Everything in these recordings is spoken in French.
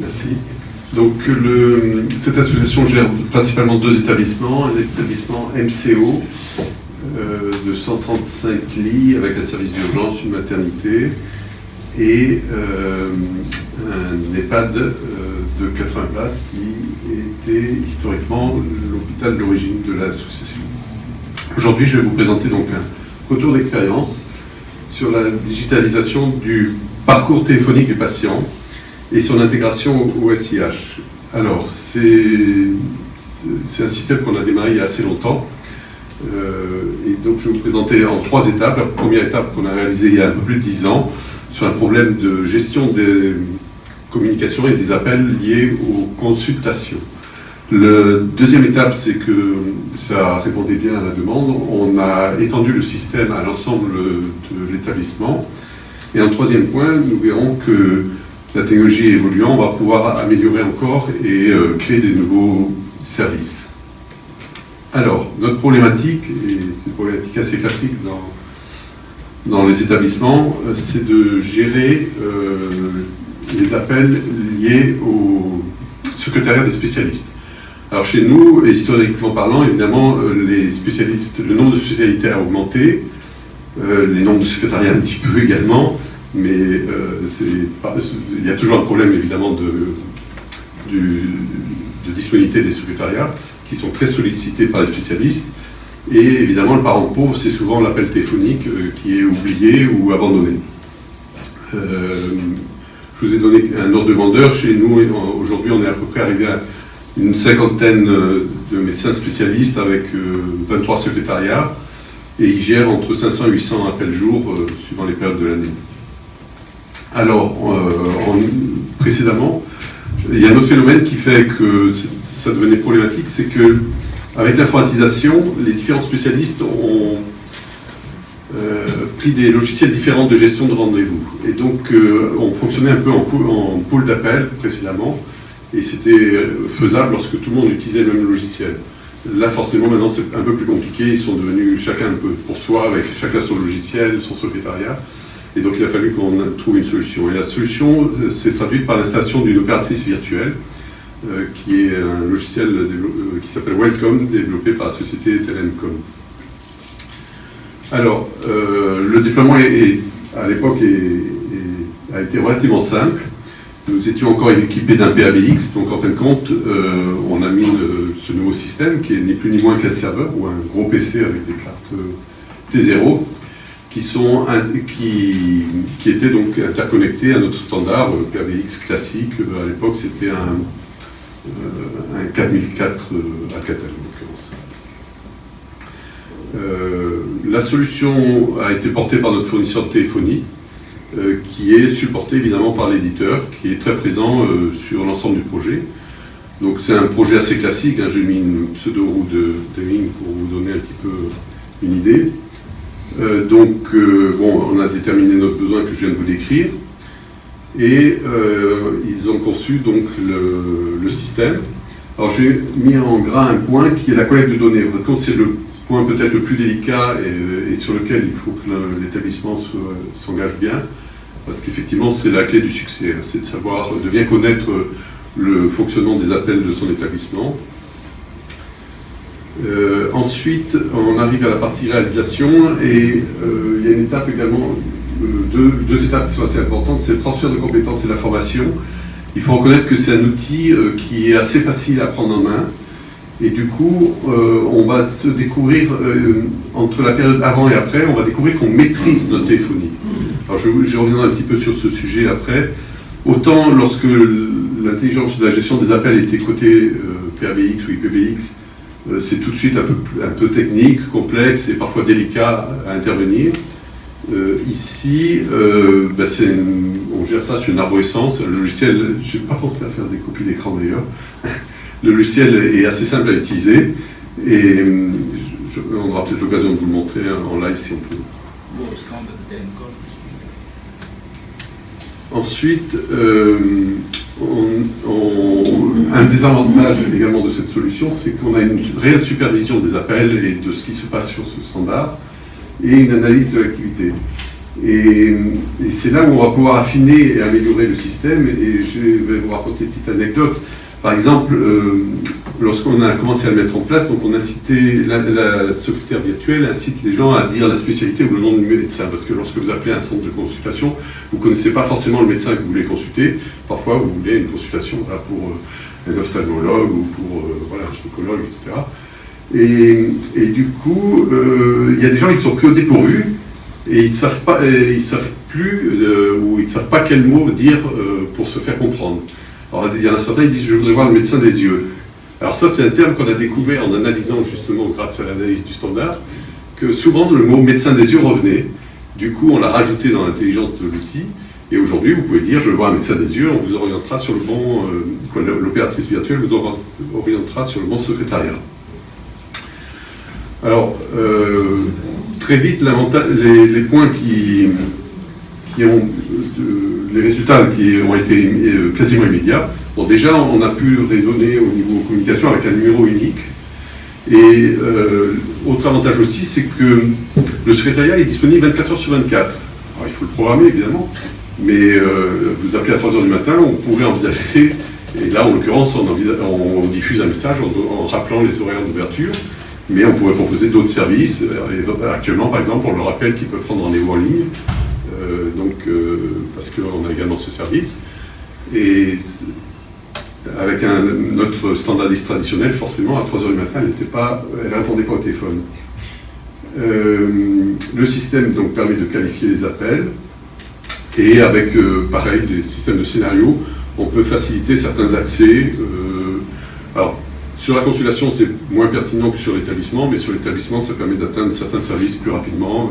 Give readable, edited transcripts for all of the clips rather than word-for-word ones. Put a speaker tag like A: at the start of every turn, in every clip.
A: Merci. Donc, cette association gère principalement 2 établissements. Un établissement MCO de 135 lits avec un service d'urgence, une maternité, et un EHPAD de 80 places qui était historiquement l'hôpital d'origine de l'association. Aujourd'hui, je vais vous présenter donc un retour d'expérience sur la digitalisation du parcours téléphonique du patient et son intégration au SIH. Alors, c'est un système qu'on a démarré il y a assez longtemps. Et donc, je vais vous présenter en 3 étapes. La première étape qu'on a réalisée il y a un peu plus de 10 ans sur un problème de gestion des communications et des appels liés aux consultations. La deuxième étape, c'est que ça répondait bien à la demande. On a étendu le système à l'ensemble de l'établissement. Et en 3e point, nous verrons que la technologie évoluant, on va pouvoir améliorer encore et créer des nouveaux services. Alors, notre problématique, et c'est une problématique assez classique dans les établissements, c'est de gérer les appels liés au secrétariat des spécialistes. Alors chez nous, et historiquement parlant, évidemment, les spécialistes, le nombre de spécialités a augmenté, les nombres de secrétariats un petit peu également, mais il y a toujours un problème évidemment de disponibilité des secrétariats qui sont très sollicités par les spécialistes. Et évidemment, le parent pauvre, c'est souvent l'appel téléphonique qui est oublié ou abandonné. Je vous ai donné un ordre de grandeur. Chez nous, aujourd'hui, on est à peu près arrivé à une 50aine de médecins spécialistes avec 23 secrétariats. Et ils gèrent entre 500 et 800 appels jour suivant les périodes de l'année. Alors, précédemment, il y a un autre phénomène qui fait que ça devenait problématique, c'est que avec l'informatisation, les différents spécialistes ont pris des logiciels différents de gestion de rendez-vous. Et donc, on fonctionnait un peu en pool d'appels précédemment, et c'était faisable lorsque tout le monde utilisait le même logiciel. Là, forcément, maintenant, c'est un peu plus compliqué. Ils sont devenus chacun un peu pour soi, avec chacun son logiciel, son secrétariat. Et donc, il a fallu qu'on trouve une solution. Et la solution s'est traduite par l'installation d'une opératrice virtuelle, qui est un logiciel qui s'appelle Welcome, développé par la société Telencom. Alors, le déploiement à l'époque a été relativement simple. Nous étions encore équipés d'un PABX, donc en fin de compte, on a mis ce nouveau système qui est ni plus ni moins qu'un serveur ou un gros PC avec des cartes T0 qui étaient donc interconnectés à notre standard PABX classique. À l'époque, c'était un 4004 Alcatel en l'occurrence. La solution a été portée par notre fournisseur de téléphonie, qui est supporté évidemment par l'éditeur, qui est très présent sur l'ensemble du projet. Donc c'est un projet assez classique, hein. J'ai mis une pseudo-roue de ligne pour vous donner un petit peu une idée. On a déterminé notre besoin que je viens de vous décrire, et ils ont conçu donc le système. Alors j'ai mis en gras un point qui est la collecte de données. Votre compte, c'est le point peut-être le plus délicat et sur lequel il faut que l'établissement s'engage bien, parce qu'effectivement c'est la clé du succès, c'est de bien connaître le fonctionnement des appels de son établissement. Ensuite, on arrive à la partie réalisation, et il y a une étape également, deux étapes qui sont assez importantes, c'est le transfert de compétences et la formation. Il faut reconnaître que c'est un outil qui est assez facile à prendre en main, et du coup, on va découvrir, entre la période avant et après, on va découvrir qu'on maîtrise notre téléphonie. Alors je reviendrai un petit peu sur ce sujet après. Autant lorsque l'intelligence de la gestion des appels était côté PABX ou IPBX, c'est tout de suite un peu technique, complexe et parfois délicat à intervenir. Ici, on gère ça sur une arborescence. Le logiciel, je n'ai pas pensé à faire des copies d'écran d'ailleurs. Le logiciel est assez simple à utiliser, et on aura peut-être l'occasion de vous le montrer en live si on peut. Ensuite, un des avantages également de cette solution, c'est qu'on a une réelle supervision des appels et de ce qui se passe sur ce standard, et une analyse de l'activité. Et c'est là où on va pouvoir affiner et améliorer le système. Et je vais vous raconter une petite anecdote. Par exemple, lorsqu'on a commencé à le mettre en place, donc on a incité, la secrétaire virtuelle incite les gens à dire la spécialité ou le nom du médecin. Parce que lorsque vous appelez un centre de consultation, vous ne connaissez pas forcément le médecin que vous voulez consulter. Parfois, vous voulez une consultation voilà, pour un ophtalmologue ou pour voilà, un gynécologue, etc. Et du coup, il y a des gens qui sont pris au dépourvu et ils ne savent plus ou ils ne savent pas quel mot dire pour se faire comprendre. Alors, il y en a certains qui disent « je voudrais voir le médecin des yeux ». Alors ça, c'est un terme qu'on a découvert en analysant justement, grâce à l'analyse du standard, que souvent le mot « médecin des yeux » revenait. Du coup, on l'a rajouté dans l'intelligence de l'outil. Et aujourd'hui, vous pouvez dire « je veux voir un médecin des yeux », on vous orientera sur le bon, l'opératrice virtuelle vous orientera sur le bon secrétariat. Alors, très vite, les points qui ont... les résultats qui ont été quasiment immédiats. Bon, déjà, on a pu raisonner au niveau communication avec un numéro unique. Et autre avantage aussi, c'est que le secrétariat est disponible 24 heures sur 24. Alors, il faut le programmer, évidemment. Mais vous appelez à 3 heures du matin, on pourrait envisager, et là, en l'occurrence, on diffuse un message en rappelant les horaires d'ouverture. Mais on pourrait proposer d'autres services. Actuellement, par exemple, on leur rappelle qu'ils peuvent prendre rendez-vous en ligne. Parce qu'on a également ce service. Et avec notre standardiste traditionnel, forcément, à 3 heures du matin, elle ne répondait pas au téléphone. Le système donc, permet de qualifier les appels. Et avec, pareil, des systèmes de scénario, on peut faciliter certains accès. Alors, sur la consultation, c'est moins pertinent que sur l'établissement, mais sur l'établissement, ça permet d'atteindre certains services plus rapidement.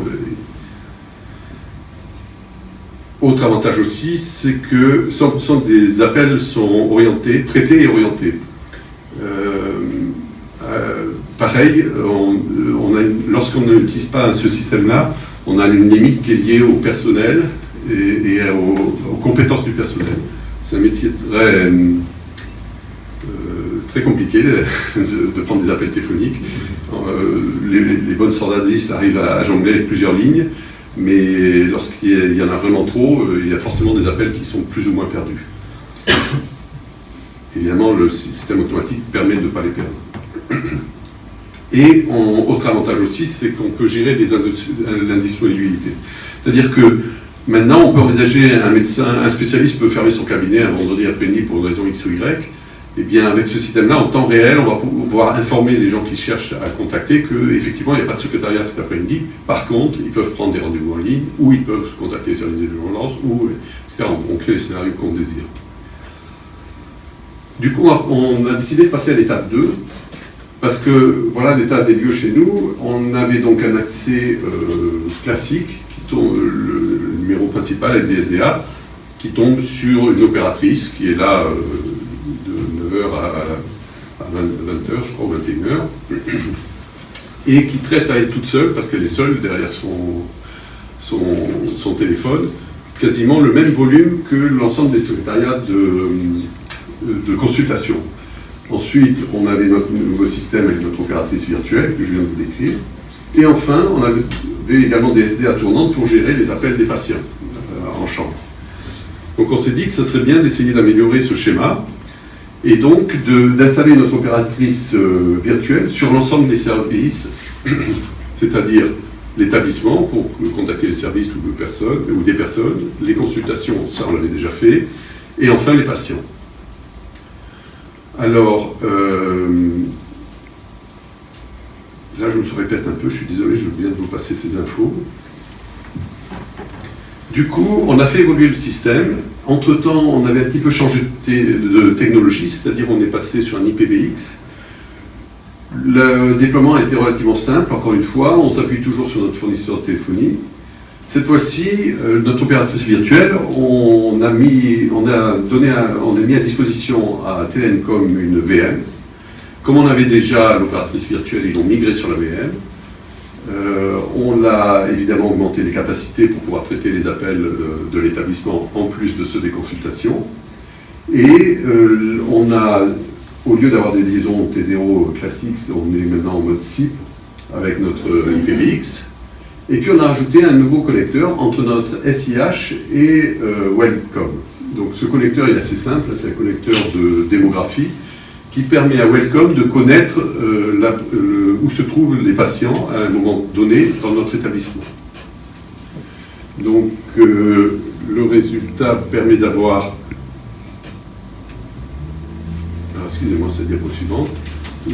A: Autre avantage aussi, c'est que 100% des appels sont traités et orientés. Pareil, lorsqu'on n'utilise pas ce système-là, on a une limite qui est liée au personnel et aux compétences du personnel. C'est un métier très compliqué de prendre des appels téléphoniques. Les bonnes standardistes arrivent à jongler avec plusieurs lignes. Mais lorsqu'il y en a vraiment trop, il y a forcément des appels qui sont plus ou moins perdus. Évidemment, le système automatique permet de ne pas les perdre. Et autre avantage aussi, c'est qu'on peut gérer l'indisponibilité. C'est-à-dire que maintenant, on peut envisager un spécialiste peut fermer son cabinet un vendredi après-midi pour une raison X ou Y. Eh bien, avec ce système-là, en temps réel, on va pouvoir informer les gens qui cherchent à contacter qu'effectivement, il n'y a pas de secrétariat cet après-midi. Par contre, ils peuvent prendre des rendez-vous en ligne, ou ils peuvent contacter les services d'urgence, etc. On crée les scénarios qu'on désire. Du coup, on a décidé de passer à l'étape 2, parce que, voilà l'état des lieux chez nous. On avait donc un accès classique, le numéro principal avec des SDA, qui tombe sur une opératrice qui est là... de 9h à 20h, je crois, ou 21h, et qui traite à elle toute seule, parce qu'elle est seule derrière son téléphone, quasiment le même volume que l'ensemble des secrétariats de consultation. Ensuite, on avait notre nouveau système avec notre opératrice virtuelle, que je viens de vous décrire. Et enfin, on avait également des SDA tournantes pour gérer les appels des patients en chambre. Donc on s'est dit que ce serait bien d'essayer d'améliorer ce schéma, et donc d'installer notre opératrice virtuelle sur l'ensemble des services, c'est-à-dire l'établissement pour contacter les services ou des personnes, les consultations, ça on l'avait déjà fait, et enfin les patients. Alors, là je me répète un peu, je suis désolé, je viens de vous passer ces infos. Du coup, on a fait évoluer le système. Entre-temps, on avait un petit peu changé de technologie, c'est-à-dire on est passé sur un IPv6. Le déploiement a été relativement simple, encore une fois, on s'appuie toujours sur notre fournisseur de téléphonie. Cette fois-ci, notre opératrice virtuelle, on a mis à disposition à Telencom une VM. Comme on avait déjà l'opératrice virtuelle, ils l'ont migré sur la VM. On a évidemment augmenté les capacités pour pouvoir traiter les appels de l'établissement en plus de ceux des consultations. Et on a, au lieu d'avoir des liaisons T0 classiques, on est maintenant en mode SIP avec notre IPv6. Et puis on a rajouté un nouveau connecteur entre notre SIH et Welcome. Donc ce connecteur est assez simple, c'est un connecteur de démographie qui permet à Welcome de connaître où se trouvent les patients à un moment donné dans notre établissement. Donc le résultat permet d'avoir... Excusez-moi, c'est la diapo suivante.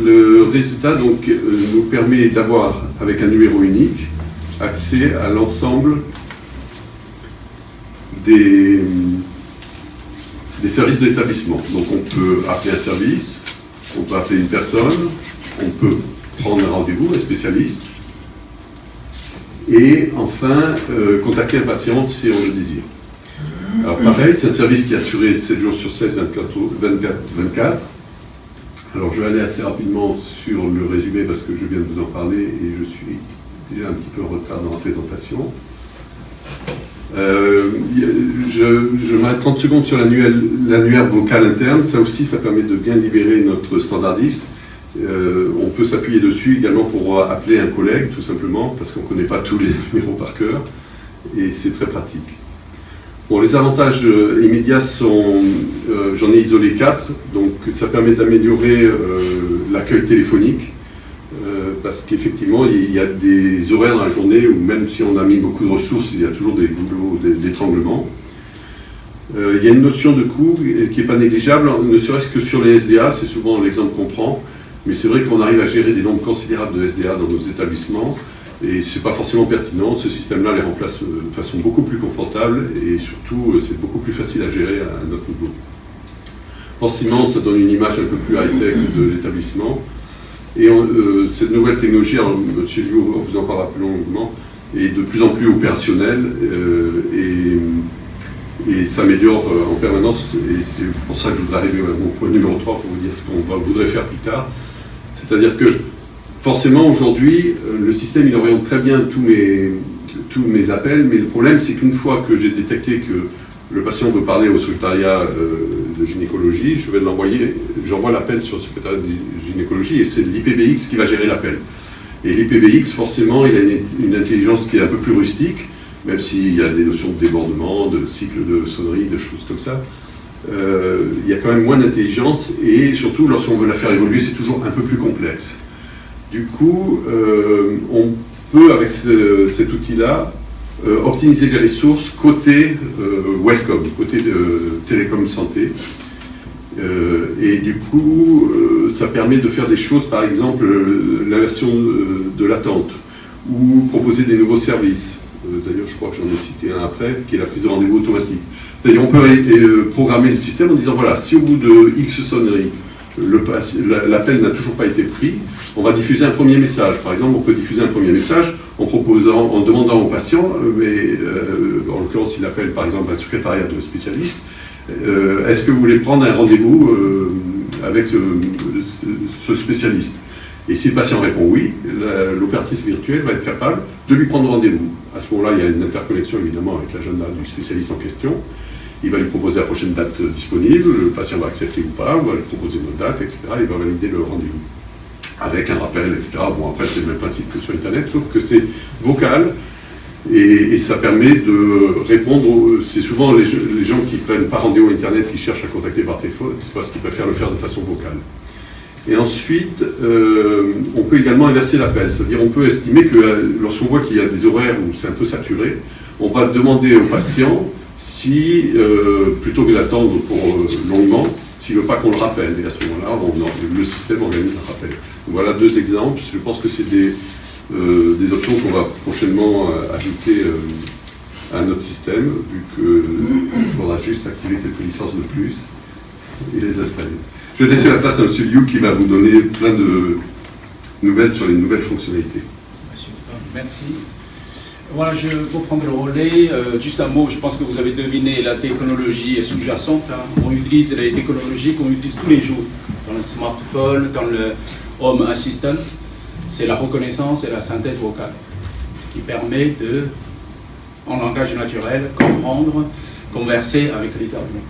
A: Le résultat donc, nous permet d'avoir, avec un numéro unique, accès à l'ensemble des services de l'établissement. Donc on peut appeler un service, on peut appeler une personne, on peut prendre un rendez-vous, un spécialiste, et enfin contacter un patient si on le désire. Alors pareil, c'est un service qui est assuré 7 jours sur 7, 24. Alors je vais aller assez rapidement sur le résumé parce que je viens de vous en parler et je suis déjà un petit peu en retard dans la présentation. Je m'arrête 30 secondes sur l'annuaire vocal interne. Ça aussi, ça permet de bien libérer notre standardiste. On peut s'appuyer dessus également pour appeler un collègue, tout simplement, parce qu'on ne connaît pas tous les numéros par cœur, et c'est très pratique. Bon, les avantages immédiats sont, j'en ai isolé 4, donc ça permet d'améliorer l'accueil téléphonique, parce qu'effectivement, il y a des horaires dans la journée où même si on a mis beaucoup de ressources, il y a toujours des boulots d'étranglement. Il y a une notion de coût qui n'est pas négligeable, ne serait-ce que sur les SDA, c'est souvent l'exemple qu'on prend, mais c'est vrai qu'on arrive à gérer des nombres considérables de SDA dans nos établissements, et ce n'est pas forcément pertinent. Ce système-là les remplace de façon beaucoup plus confortable, et surtout, c'est beaucoup plus facile à gérer à notre niveau. Forcément, ça donne une image un peu plus high-tech de l'établissement. Et cette nouvelle technologie, alors, M. Liu vous en parlera plus longuement, est de plus en plus opérationnelle et s'améliore en permanence. Et c'est pour ça que je voudrais arriver au point numéro 3 pour vous dire ce qu'on voudrait faire plus tard. C'est-à-dire que, forcément, aujourd'hui, le système il oriente très bien tous mes appels, mais le problème, c'est qu'une fois que j'ai détecté que le patient veut parler au secrétariat de gynécologie, je vais l'envoyer, j'envoie l'appel sur le secrétariat de gynécologie et c'est l'IPBX qui va gérer l'appel. Et l'IPBX, forcément, il a une intelligence qui est un peu plus rustique, même s'il y a des notions de débordement, de cycle de sonnerie, de choses comme ça. Il y a quand même moins d'intelligence et surtout, lorsqu'on veut la faire évoluer, c'est toujours un peu plus complexe. Du coup, on peut, avec cet outil-là, optimiser les ressources côté Welcome, côté Télécom Santé. Et du coup, ça permet de faire des choses, par exemple, l'inversion de l'attente, ou proposer des nouveaux services. D'ailleurs, je crois que j'en ai cité un après, qui est la prise de rendez-vous automatique. C'est-à-dire, on peut programmer le système en disant, voilà, si au bout de X sonneries, l'appel n'a toujours pas été pris, on va diffuser un premier message. Par exemple, on peut diffuser un premier message en demandant au patient, mais en l'occurrence, il appelle par exemple un secrétariat de spécialistes, est-ce que vous voulez prendre un rendez-vous avec ce spécialiste? Et si le patient répond oui, l'opératrice virtuelle va être capable de lui prendre rendez-vous. À ce moment-là, il y a une interconnexion évidemment avec l'agenda du spécialiste en question. Il va lui proposer la prochaine date disponible, le patient va accepter ou pas, on va lui proposer une autre date, etc. Il va valider le rendez-vous avec un rappel, etc. Bon, après, c'est le même principe que sur Internet, sauf que c'est vocal et ça permet de répondre. C'est souvent les gens qui prennent pas rendez-vous Internet, qui cherchent à contacter par téléphone, c'est parce qu'ils préfèrent le faire de façon vocale. Et ensuite, on peut également inverser l'appel, c'est-à-dire on peut estimer que lorsqu'on voit qu'il y a des horaires où c'est un peu saturé, on va demander au patient si, plutôt que d'attendre pour longuement, s'il ne veut pas qu'on le rappelle. Et à ce moment-là, le système organise un rappel. Donc voilà 2 exemples. Je pense que c'est des options qu'on va prochainement ajouter à notre système, vu qu'il faudra juste activer quelques licences de plus et les installer. Je vais laisser la place à M. Liu qui va vous donner plein de nouvelles sur les nouvelles fonctionnalités.
B: Merci. Voilà, je vais prendre le relais. Juste un mot, je pense que vous avez deviné la technologie sous-jacente. Hein. On utilise les technologies qu'on utilise tous les jours dans le smartphone, dans le Home Assistant. C'est la reconnaissance et la synthèse vocale qui permet de, en langage naturel, comprendre, converser avec les amis.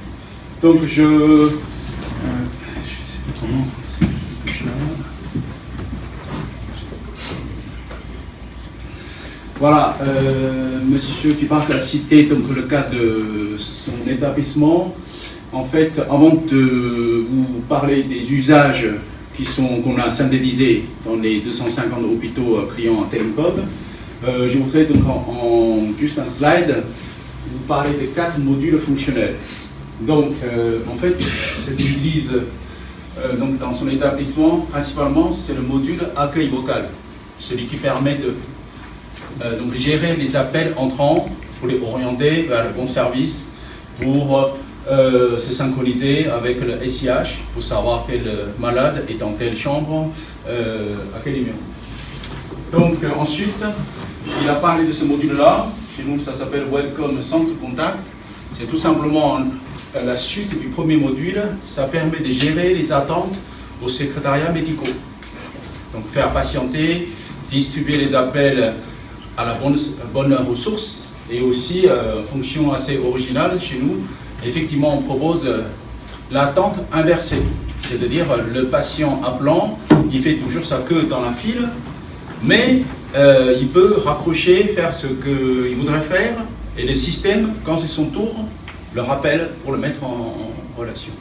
B: Donc comment c'est là. Voilà, Monsieur Pipark a cité donc, le cas de son établissement. En fait, avant de vous parler des usages qu'on a synthétisés dans les 250 hôpitaux clients à Télécom, je voudrais donc juste un slide vous parler des 4 modules fonctionnels. Donc, en fait, ce qu'il utilise donc dans son établissement, principalement, c'est le module accueil vocal, celui qui permet de donc gérer les appels entrants pour les orienter vers le bon service, pour se synchroniser avec le SIH, pour savoir quel malade est dans telle chambre, à quel numéro. Donc ensuite, il a parlé de ce module-là. Chez nous, ça s'appelle Welcome Centre Contact. C'est tout simplement la suite du premier module. Ça permet de gérer les attentes aux secrétariats médicaux. Donc faire patienter, distribuer les appels à la bonne ressource, et aussi, fonction assez originale chez nous, effectivement on propose l'attente inversée. C'est-à-dire le patient appelant, il fait toujours sa queue dans la file, mais il peut raccrocher, faire ce qu'il voudrait faire, et le système, quand c'est son tour, le rappelle pour le mettre en relation.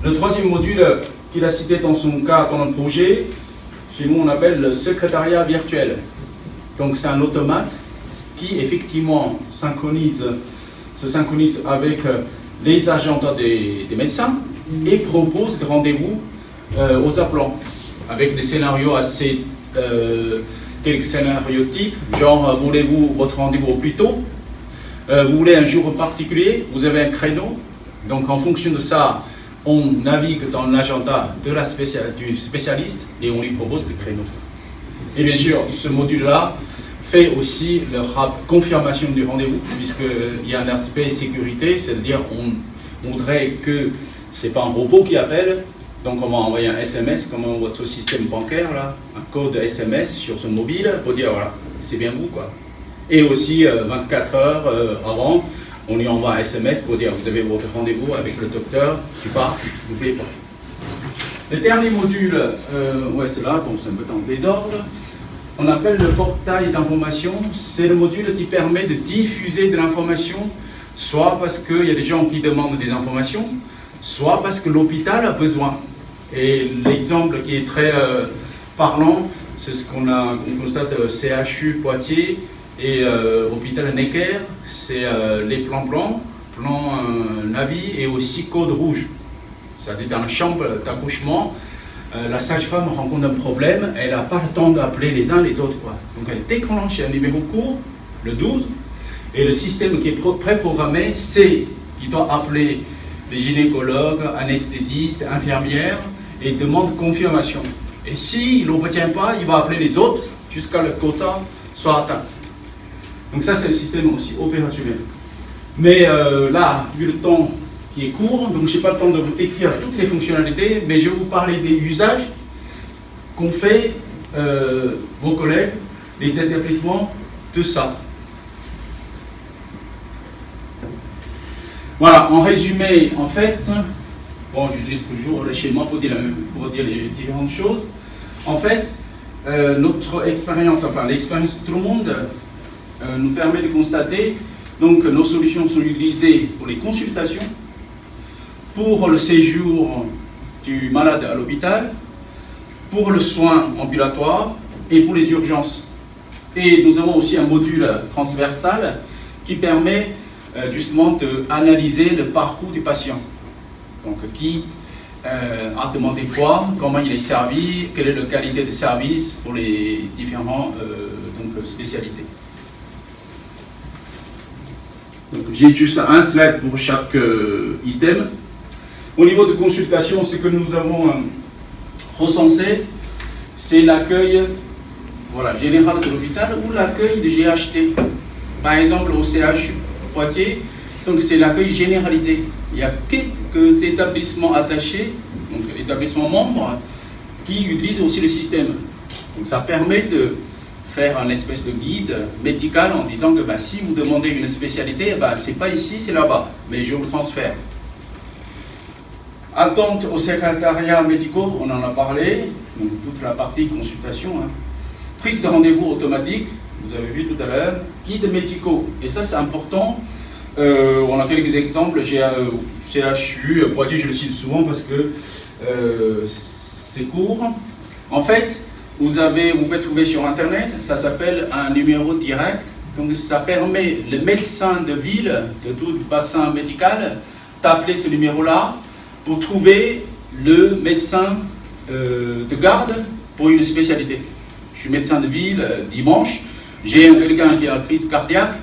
B: Le troisième module qu'il a cité dans son cas, dans le projet, chez nous on appelle le secrétariat virtuel. Donc c'est un automate qui effectivement se synchronise avec les agendas des médecins et propose des rendez-vous aux appelants, avec des scénarios assez, quelques scénarios types, genre voulez-vous votre rendez-vous au plus tôt, vous voulez un jour particulier, vous avez un créneau, donc en fonction de ça, on navigue dans l'agenda du spécialiste et on lui propose des créneaux. Et bien sûr, ce module-là fait aussi la confirmation du rendez-vous, puisqu'il y a un aspect sécurité, c'est-à-dire on voudrait que ce n'est pas un robot qui appelle, donc on va envoyer un SMS, comme votre système bancaire, là, un code SMS sur son mobile, pour dire voilà, c'est bien vous, quoi. Et aussi, 24 heures avant, on lui envoie un SMS pour dire vous avez votre rendez-vous avec le docteur, tu pars, n'oubliez pas. Le dernier module, ouais, c'est là, bon, c'est un peu dans le désordre. On appelle le portail d'information. C'est le module qui permet de diffuser de l'information, soit parce qu'il y a des gens qui demandent des informations, soit parce que l'hôpital a besoin. Et l'exemple qui est très parlant, c'est ce qu'on constate au CHU Poitiers et hôpital Necker, c'est les plans blancs, plans Navi et aussi code rouge. C'est-à-dire dans la chambre d'accouchement, la sage-femme rencontre un problème, elle n'a pas le temps d'appeler les uns les autres, quoi. Donc elle déclenche un numéro court, le 12, et le système qui est préprogrammé, c'est qu'il doit appeler les gynécologues, anesthésistes, infirmières, et demande confirmation. Et s'il n'obtient pas, il va appeler les autres jusqu'à le quota soit atteint. Donc ça, c'est le système aussi opérationnel. Mais là, vu le temps qui est court, donc je n'ai pas le temps de vous décrire toutes les fonctionnalités, mais je vais vous parler des usages qu'ont fait vos collègues, les établissements, de ça. Voilà, en résumé, en fait, bon, je dis toujours le schéma pour dire les différentes choses. En fait, notre expérience, enfin l'expérience de tout le monde, nous permet de constater donc nos solutions sont utilisées pour les consultations, pour le séjour du malade à l'hôpital, pour le soin ambulatoire et pour les urgences. Et nous avons aussi un module transversal qui permet justement d'analyser le parcours du patient. Donc qui a demandé quoi, comment il est servi, quelle est la qualité de service pour les différentes spécialités. Donc j'ai juste un slide pour chaque item. Au niveau de consultation, ce que nous avons recensé, c'est l'accueil général de l'hôpital ou l'accueil de GHT. Par exemple, au CHU Poitiers, donc c'est l'accueil généralisé. Il y a quelques établissements attachés, donc établissements membres, qui utilisent aussi le système. Donc ça permet de faire un espèce de guide médical en disant que si vous demandez une spécialité, c'est pas ici, c'est là-bas, mais je vous le transfère. Attente au secrétariat médicaux, on en a parlé, donc toute la partie consultation. Prise de rendez-vous automatique, vous avez vu tout à l'heure, guides médicaux. Et ça, c'est important. On a quelques exemples. J'ai CHU, Poitiers, je le cite souvent parce que c'est court. En fait, vous pouvez trouver sur Internet, ça s'appelle un numéro direct. Donc ça permet les médecins de ville, de tout le bassin médical, d'appeler ce numéro-là pour trouver le médecin de garde pour une spécialité. Je suis médecin de ville dimanche, j'ai quelqu'un qui a une crise cardiaque,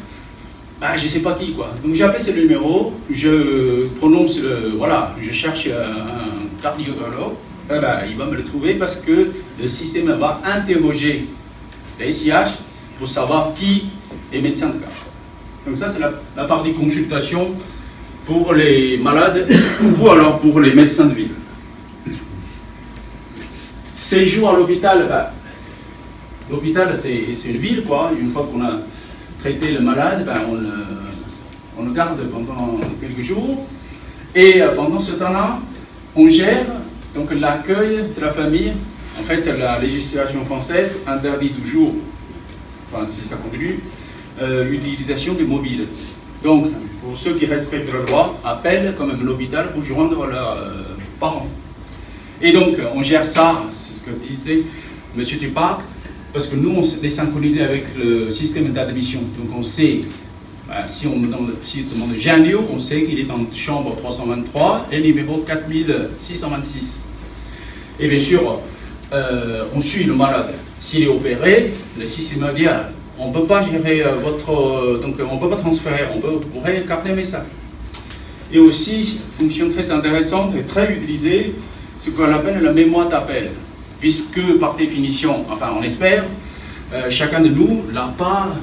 B: je ne sais pas qui quoi. Donc j'appelle ce numéro, je prononce, voilà, je cherche un cardiologue, il va me le trouver parce que le système va interroger les SIH pour savoir qui est médecin de garde. Donc ça c'est la partie consultation pour les malades ou alors pour les médecins de ville. Séjour à l'hôpital, l'hôpital c'est une ville quoi. Une fois qu'on a traité le malade, on le garde pendant quelques jours et pendant ce temps-là, on gère donc l'accueil de la famille. En fait, la législation française interdit toujours, enfin si ça continue, l'utilisation des mobiles. Donc, pour ceux qui respectent la loi, appellent quand même l'hôpital pour joindre leurs parents. Et donc, on gère ça, c'est ce que disait M. Tupac, parce que nous, on s'est désynchronisé avec le système d'admission. Donc, on sait, si on demande Janio, on sait qu'il est en chambre 323 et numéro 4626. Et bien sûr, on suit le malade. S'il est opéré, le système va dire on ne peut pas gérer donc on ne peut pas transférer, on pourrait garder un message. Et aussi, fonction très intéressante et très utilisée, ce qu'on appelle la mémoire d'appel. Puisque par définition, enfin on espère, chacun de nous n'a pas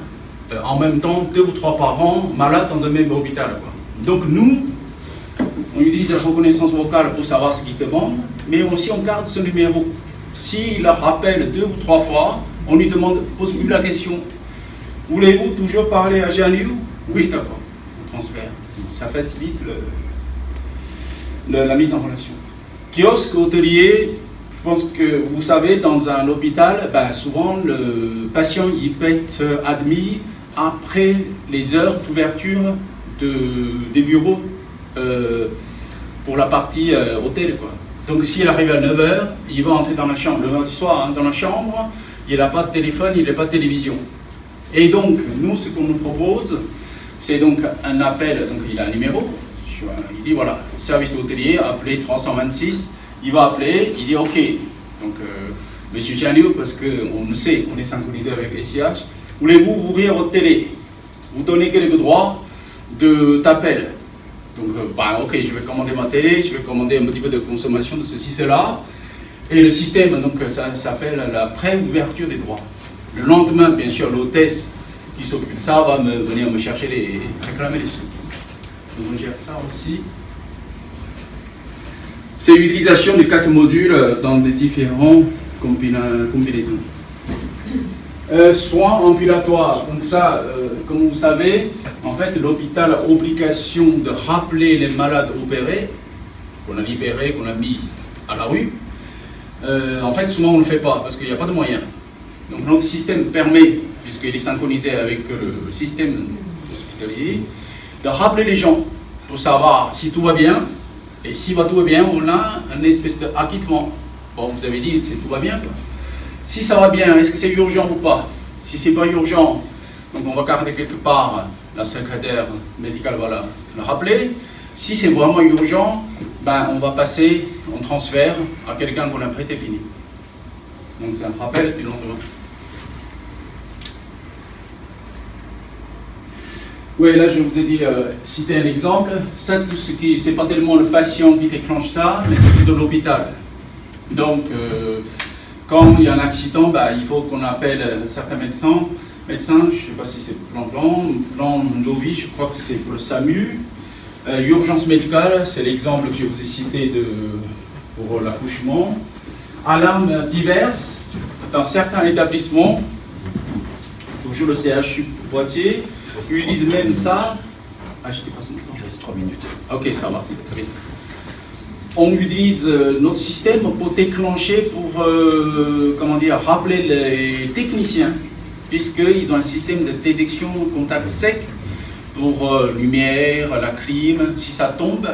B: en même temps 2 ou 3 parents malades dans un même hôpital. Quoi. Donc nous, on utilise la reconnaissance vocale pour savoir ce qu'il demande, mais aussi on garde ce numéro. S'il la rappelle 2 ou 3 fois, on lui pose-lui la question. Voulez-vous toujours parler à Janiou? Oui, d'accord. On transfère. Ça facilite la mise en relation. Kiosque, hôtelier, je pense que vous savez, dans un hôpital, souvent le patient il peut être admis après les heures d'ouverture des bureaux pour la partie hôtel. Quoi. Donc s'il arrive à 9h, il va entrer dans la chambre. Le mardi soir, dans la chambre, il n'a pas de téléphone, il n'a pas de télévision. Et donc, nous, ce qu'on nous propose, c'est donc un appel, donc il a un numéro, il dit voilà, service hôtelier, appelez 326, il va appeler, il dit ok, donc Monsieur Janio, parce qu'on le sait, on est synchronisé avec SIH, voulez-vous ouvrir votre télé? Vous donnez quelques droits d'appel. Donc, ok, je vais commander ma télé, je vais commander un petit peu de consommation de ceci, cela, et le système, donc ça s'appelle la pré-ouverture des droits. Le lendemain, bien sûr, l'hôtesse qui s'occupe de ça va venir me chercher réclamer les sous. Donc on gère ça aussi. C'est l'utilisation des 4 modules dans des différentes combinaisons. Soins ambulatoires. Donc ça, comme vous savez, en fait, l'hôpital a obligation de rappeler les malades opérés, qu'on a libérés, qu'on a mis à la rue. En fait, souvent on ne le fait pas parce qu'il n'y a pas de moyens. Donc notre système permet, puisqu'il est synchronisé avec le système hospitalier, de rappeler les gens pour savoir si tout va bien. Et si tout va bien, on a une espèce d'acquittement. Bon, vous avez dit, tout va bien. Quoi. Si ça va bien, est-ce que c'est urgent ou pas? Si c'est pas urgent, donc on va garder quelque part, la secrétaire médicale va la rappeler. Si c'est vraiment urgent, on va passer, on transfère à quelqu'un qu'on a prêté fini. Donc c'est un rappel du lendemain. Oui, là je vous ai dit, citer un exemple. Ça, tout ce qui, c'est pas tellement le patient qui déclenche ça, mais c'est plutôt l'hôpital. Donc, quand il y a un accident, il faut qu'on appelle certains médecins. Je ne sais pas si c'est plan Novi, je crois que c'est pour le SAMU. Urgence médicale, c'est l'exemple que je vous ai cité pour l'accouchement. Alarmes diverses, dans certains établissements, toujours le CHU Poitiers, ils utilisent même ça. Je ne pas son temps. Il reste 3 minutes. Ok, ça va, c'est très bien. On utilise notre système pour déclencher, pour rappeler les techniciens puisqu'ils ont un système de détection contact sec pour lumière, la clim, si ça tombe,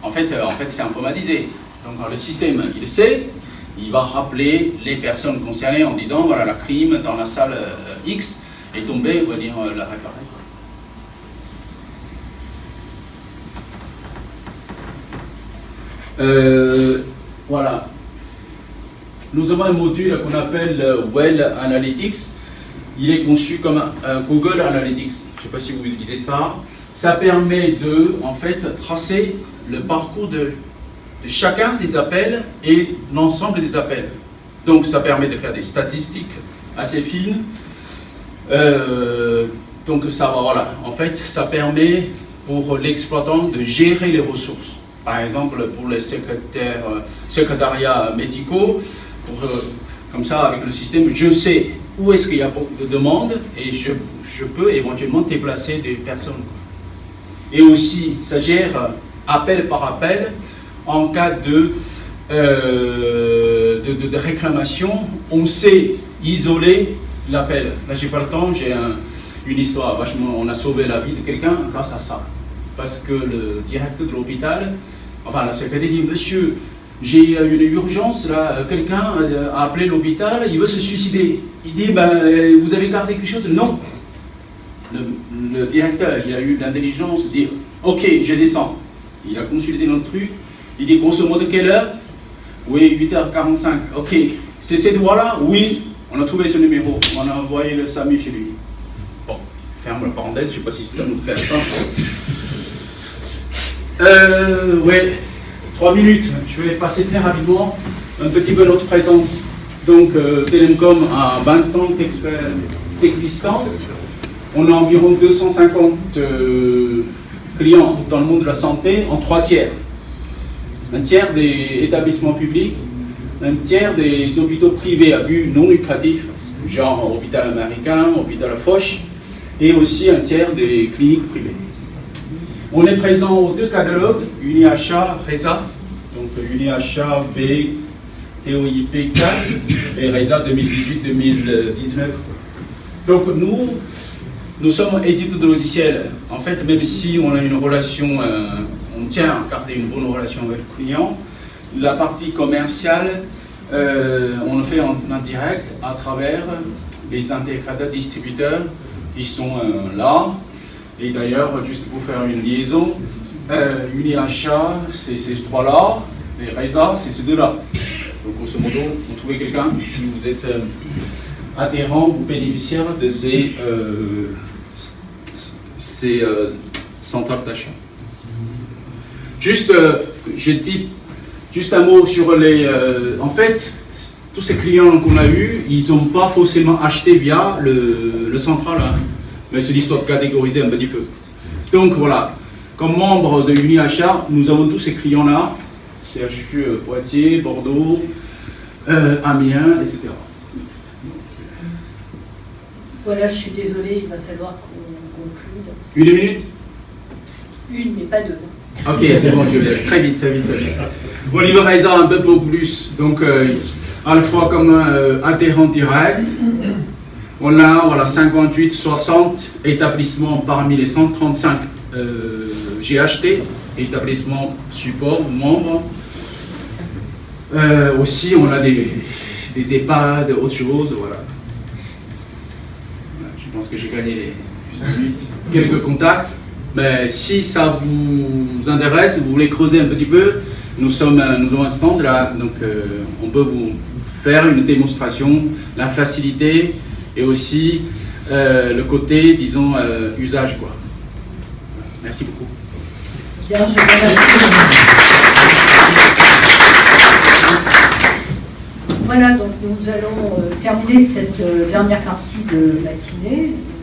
B: en fait c'est informatisé. Donc le système, il sait, il va rappeler les personnes concernées en disant, voilà, la clim dans la salle X est tombée, on va dire la réparer. Voilà. Nous avons un module qu'on appelle Well Analytics. Il est conçu comme un Google Analytics. Je ne sais pas si vous utilisez ça. Ça permet de, en fait, tracer le parcours de chacun des appels et l'ensemble des appels. Donc, ça permet de faire des statistiques assez fines. Donc, ça, voilà. En fait, ça permet pour l'exploitant de gérer les ressources. Par exemple, pour les secrétariats médicaux, comme ça, avec le système, je sais où est-ce qu'il y a beaucoup de demandes et je peux éventuellement déplacer des personnes. Et aussi, ça gère appel par appel en cas de réclamation. On sait isoler l'appel. Là, j'ai pas le temps, j'ai une histoire vachement. On a sauvé la vie de quelqu'un grâce à ça. Parce que le directeur de l'hôpital, enfin la secrétaire dit, monsieur, j'ai une urgence, là, quelqu'un a appelé l'hôpital, il veut se suicider. Il dit, ben, vous avez gardé quelque chose? Non. Le directeur, il a eu l'intelligence de dire, ok, je descends. Il a consulté notre truc, il dit, grosso modo, quelle heure? Oui, 8h45. Ok, c'est cette voie-là? Oui, on a trouvé ce numéro, on a envoyé le SAMU chez lui. Bon, ferme la parenthèse, je ne sais pas si c'est à nous de faire ça. Ouais, 3 minutes. Je vais passer très rapidement un petit peu notre présence. Donc, Telecom a 20 ans d'existence. On a environ 250 clients dans le monde de la santé en 3 tiers. Un tiers des établissements publics, un tiers des hôpitaux privés à but non lucratif, genre hôpital américain, hôpital Foch, et aussi un tiers des cliniques privées. On est présent aux 2 catalogues, UniHA, RESA, donc UniHA V, TOIP 4 et RESA 2018-2019. Donc nous sommes éditeurs de logiciels. En fait, même si on a une relation, on tient à garder une bonne relation avec le client, la partie commerciale, on le fait en direct à travers les intégrateurs distributeurs qui sont là. Et d'ailleurs, juste pour faire une liaison, UniHA, c'est ces 3-là, et RESA, c'est ces 2-là. Donc, grosso modo, vous trouvez quelqu'un, si vous êtes adhérent ou bénéficiaire de ces centrales d'achat. Juste, je dis juste un mot sur les... en fait, tous ces clients qu'on a eus, ils n'ont pas forcément acheté via le central, hein. Mais c'est l'histoire de catégoriser un petit peu. Donc voilà, comme membre de UniHA, nous avons tous ces clients-là, CHU Poitiers, Bordeaux, Amiens, etc.
C: Voilà, je suis désolée, il va falloir qu'on conclue.
B: Une minute?
C: Une, mais pas deux.
B: Ok, c'est bon, je vais très vite, très vite. Bon, niveau RESA, un peu plus. Donc, à la fois comme adhérent direct, on a voilà, 58-60 établissements parmi les 135 GHT, établissements support, membres. Aussi, on a des EHPAD, autre chose, voilà. Je pense que j'ai gagné quelques contacts. Mais si ça vous intéresse, si vous voulez creuser un petit peu, nous avons un stand là, donc on peut vous faire une démonstration, la facilité et aussi le côté, disons, usage, quoi. Merci beaucoup.
C: Bien, je vous remercie. Voilà, donc nous allons terminer cette dernière partie de matinée.